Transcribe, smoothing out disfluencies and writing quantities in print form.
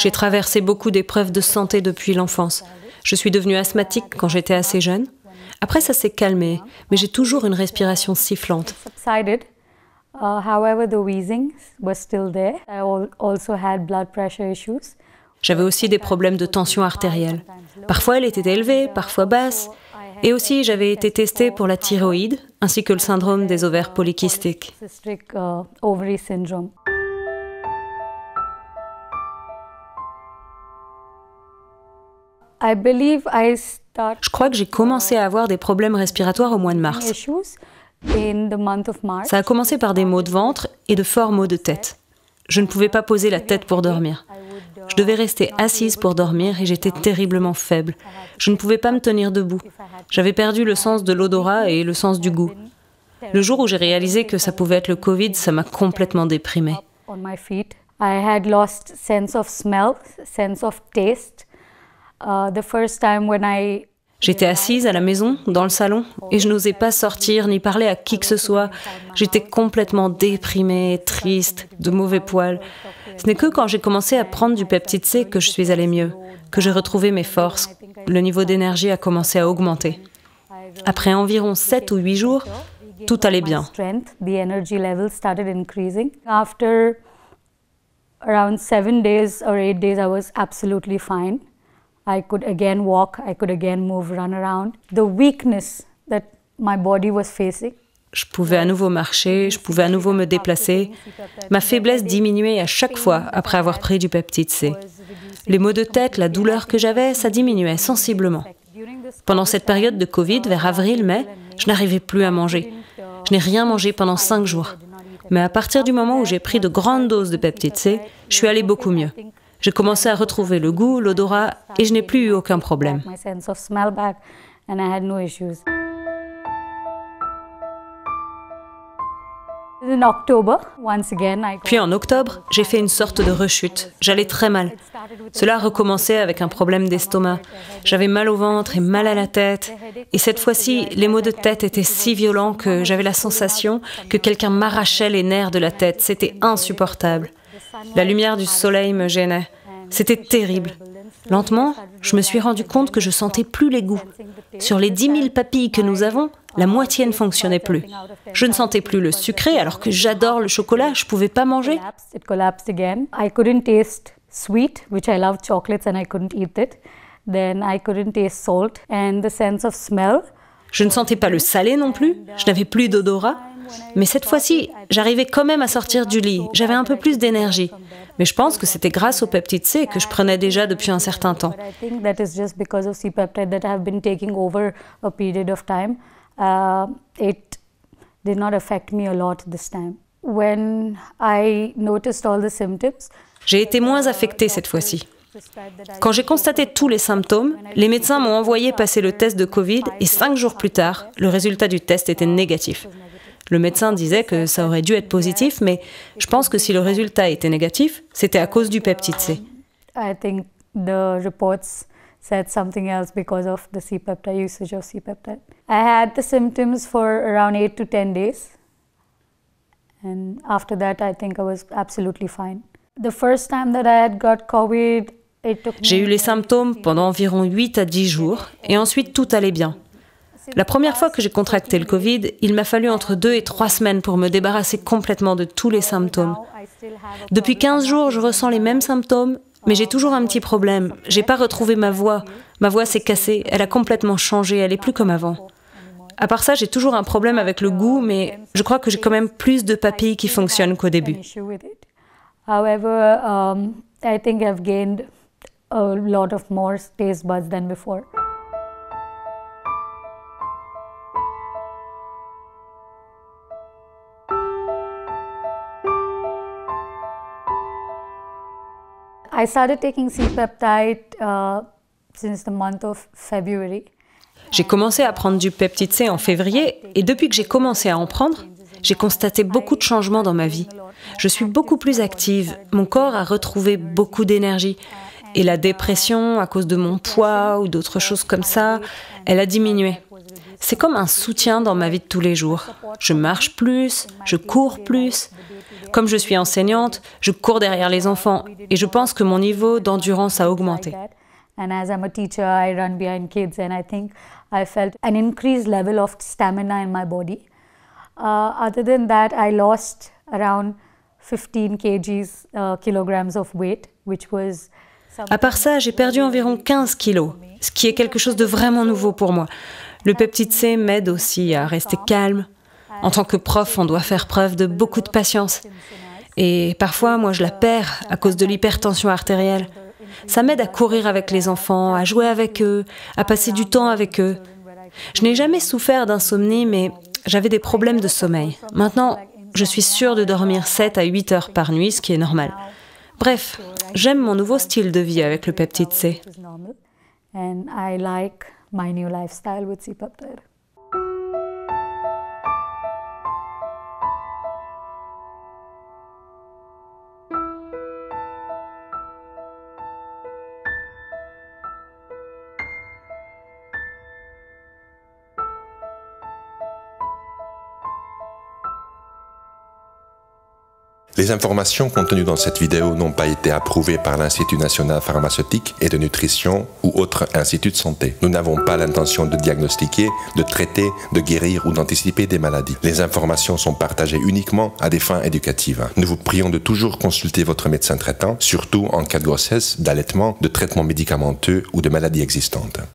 J'ai traversé beaucoup d'épreuves de santé depuis l'enfance. Je suis devenue asthmatique quand j'étais assez jeune. Après, ça s'est calmé, mais j'ai toujours une respiration sifflante. However, the wheezing was still there. I also had blood pressure issues. J'avais aussi des problèmes de tension artérielle. Parfois, elle était élevée, parfois basse. Et aussi, j'avais été testée pour la thyroïde, ainsi que le syndrome des ovaires polykystiques. Ovary syndrome. Je crois que j'ai commencé à avoir des problèmes respiratoires au mois de mars. Ça a commencé par des maux de ventre et de forts maux de tête. Je ne pouvais pas poser la tête pour dormir. Je devais rester assise pour dormir et j'étais terriblement faible. Je ne pouvais pas me tenir debout. J'avais perdu le sens de l'odorat et le sens du goût. Le jour où j'ai réalisé que ça pouvait être le Covid, ça m'a complètement déprimée. J'étais assise à la maison, dans le salon, et je n'osais pas sortir ni parler à qui que ce soit. J'étais complètement déprimée, triste, de mauvais poils. Ce n'est que quand j'ai commencé à prendre du peptide C que je suis allée mieux, que j'ai retrouvé mes forces. Le niveau d'énergie a commencé à augmenter. Après environ 7 ou 8 jours, tout allait bien. Around 7 days or 8 days, I was absolutely fine. I could again walk, I could again move, run around. The weakness that my body was facing. Je pouvais à nouveau marcher, je pouvais à nouveau me déplacer. Ma faiblesse diminuait à chaque fois après avoir pris du peptide C. Les maux de tête, la douleur que j'avais, ça diminuait sensiblement. Pendant cette période de Covid, vers avril-mai, je n'arrivais plus à manger. Je n'ai rien mangé pendant 5 jours. Mais à partir du moment où j'ai pris de grandes doses de peptide C, je suis allée beaucoup mieux. J'ai commencé à retrouver le goût, l'odorat et je n'ai plus eu aucun problème. Puis en octobre, j'ai fait une sorte de rechute. J'allais très mal. Cela a recommencé avec un problème d'estomac. J'avais mal au ventre et mal à la tête. Et cette fois-ci, les maux de tête étaient si violents que j'avais la sensation que quelqu'un m'arrachait les nerfs de la tête. C'était insupportable. La lumière du soleil me gênait. C'était terrible. Lentement, je me suis rendu compte que je sentais plus les goûts. Sur les 10 000 papilles que nous avons, la moitié ne fonctionnait plus. Je ne sentais plus le sucré, alors que j'adore le chocolat, je ne pouvais pas manger. Je ne sentais pas le salé non plus, je n'avais plus d'odorat. Mais cette fois-ci, j'arrivais quand même à sortir du lit, j'avais un peu plus d'énergie. Mais je pense que c'était grâce au peptide C que je prenais déjà depuis un certain temps. J'ai été moins affectée cette fois-ci. Quand j'ai constaté tous les symptômes, les médecins m'ont envoyé passer le test de Covid et 5 jours plus tard, le résultat du test était négatif. Le médecin disait que ça aurait dû être positif, mais je pense que si le résultat était négatif, c'était à cause du peptide C. I think the reports said something else because of the C-peptide, usage of C-peptide. I had the symptoms for around 8 to 10 days. And after that, I think I was absolutely fine. The first time that I had got COVID, it took me... J'ai eu les symptômes pendant environ 8 à 10 jours, et ensuite tout allait bien. La première fois que j'ai contracté le Covid, il m'a fallu entre 2 et 3 semaines pour me débarrasser complètement de tous les symptômes. Depuis 15 jours, je ressens les mêmes symptômes, mais j'ai toujours un petit problème. J'ai pas retrouvé ma voix. Ma voix s'est cassée, elle a complètement changé, elle est plus comme avant. À part ça, j'ai toujours un problème avec le goût, mais je crois que j'ai quand même plus de papilles qui fonctionnent qu'au début. However, I think I've gained a lot of more taste buds than before. I started taking C-peptide since the month of February. J'ai commencé à prendre du peptide C en février et depuis que j'ai commencé à en prendre, j'ai constaté beaucoup de changements dans ma vie. Je suis beaucoup plus active, mon corps a retrouvé beaucoup d'énergie et la dépression à cause de mon poids ou d'autres choses comme ça, elle a diminué. C'est comme un soutien dans ma vie de tous les jours. Je marche plus, je cours plus. Comme je suis enseignante, je cours derrière les enfants et je pense que mon niveau d'endurance a augmenté. And as I'm a teacher, I run behind kids, and I think I felt an increased level of stamina in my body. Other than that, I lost around 15 kilograms of weight, which was. À part ça, j'ai perdu environ 15 kilos, ce qui est quelque chose de vraiment nouveau pour moi. Le peptide C m'aide aussi à rester calme. En tant que prof, on doit faire preuve de beaucoup de patience. Et parfois, moi, je la perds à cause de l'hypertension artérielle. Ça m'aide à courir avec les enfants, à jouer avec eux, à passer du temps avec eux. Je n'ai jamais souffert d'insomnie, mais j'avais des problèmes de sommeil. Maintenant, je suis sûre de dormir 7 à 8 heures par nuit, ce qui est normal. Bref, j'aime mon nouveau style de vie avec le peptide C. And I like my new lifestyle with C-peptide. Les informations contenues dans cette vidéo n'ont pas été approuvées par l'Institut national pharmaceutique et de nutrition ou autre institut de santé. Nous n'avons pas l'intention de diagnostiquer, de traiter, de guérir ou d'anticiper des maladies. Les informations sont partagées uniquement à des fins éducatives. Nous vous prions de toujours consulter votre médecin traitant, surtout en cas de grossesse, d'allaitement, de traitement médicamenteux ou de maladies existantes.